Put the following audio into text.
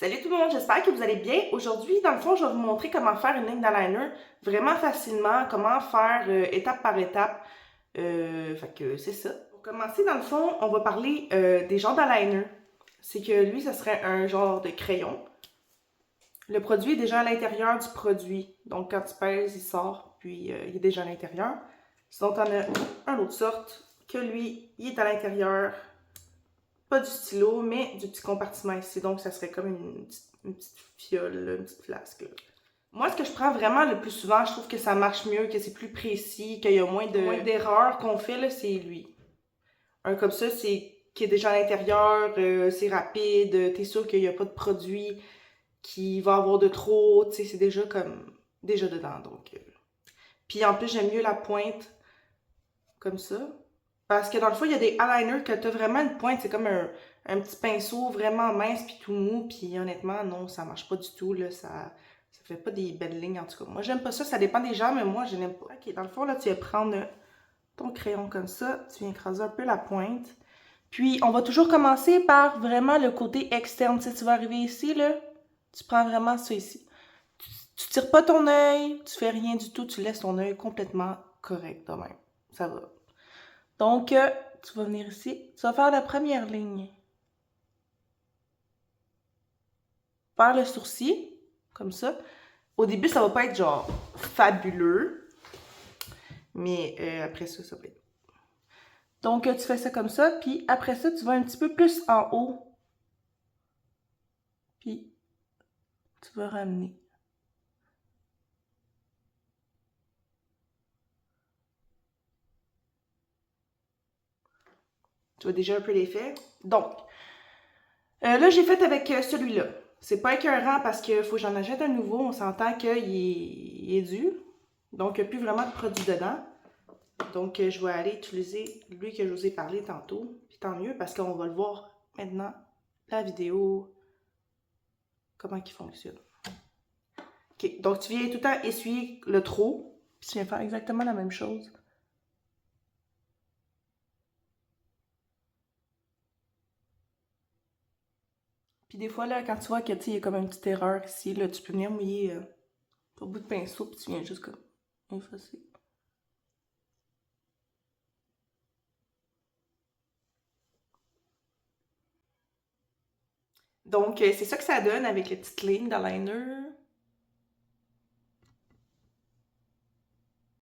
Salut tout le monde, j'espère que vous allez bien. Aujourd'hui, dans le fond, je vais vous montrer comment faire une ligne d'eyeliner vraiment facilement, comment faire étape par étape. Fait que c'est ça. Pour commencer, dans le fond, on va parler des genres d'eyeliner. C'est que lui, ce serait un genre de crayon. Le produit est déjà à l'intérieur du produit. Donc quand tu pèses, il sort, puis il est déjà à l'intérieur. Sinon, t'en as un autre sorte, que lui, il est à l'intérieur. Pas du stylo, mais du petit compartiment ici. Donc, ça serait comme une petite fiole, une petite flasque. Là. Moi, ce que je prends vraiment le plus souvent, je trouve que ça marche mieux, que c'est plus précis, qu'il y a moins d'erreurs qu'on fait, là, c'est lui. Un comme ça, c'est qui est déjà à l'intérieur, c'est rapide, t'es sûr qu'il n'y a pas de produit qui va avoir de trop, tu sais, c'est déjà comme, déjà dedans, donc. Puis en plus, j'aime mieux la pointe comme ça. Parce que dans le fond, il y a des eyeliners que t'as vraiment une pointe, c'est comme un petit pinceau vraiment mince puis tout mou, puis honnêtement, non, ça marche pas du tout, là, ça fait pas des belles lignes en tout cas. Moi, j'aime pas ça dépend des gens, mais moi, je n'aime pas. Ok, dans le fond, là, tu vas prendre ton crayon comme ça, tu viens écraser un peu la pointe. Puis, on va toujours commencer par vraiment le côté externe. Tu sais, tu vas arriver ici, là, tu prends vraiment ça ici. Tu tires pas ton œil, tu fais rien du tout, tu laisses ton œil complètement correct de même. Ça va. Donc, tu vas venir ici, tu vas faire la première ligne. Faire le sourcil, comme ça. Au début, ça va pas être genre fabuleux, mais après ça, ça va être. Donc, tu fais ça comme ça, puis après ça, tu vas un petit peu plus en haut. Puis, tu vas ramener. Tu vois déjà un peu l'effet. Donc, là, j'ai fait avec celui-là. C'est pas écœurant parce qu'il faut que j'en achète un nouveau. On s'entend qu'il est dû. Donc, il n'y a plus vraiment de produit dedans. Donc, je vais aller utiliser lui que je vous ai parlé tantôt. Puis tant mieux parce qu'on va le voir maintenant, la vidéo, comment il fonctionne. Ok, donc tu viens tout le temps essuyer le trop. Puis tu viens faire exactement la même chose. Puis des fois, là, quand tu vois qu'il y a comme une petite erreur ici, là, tu peux venir mouiller ton bout de pinceau, puis tu viens juste comme effacer. Donc, c'est ça que ça donne avec les petites lignes d'eyeliner.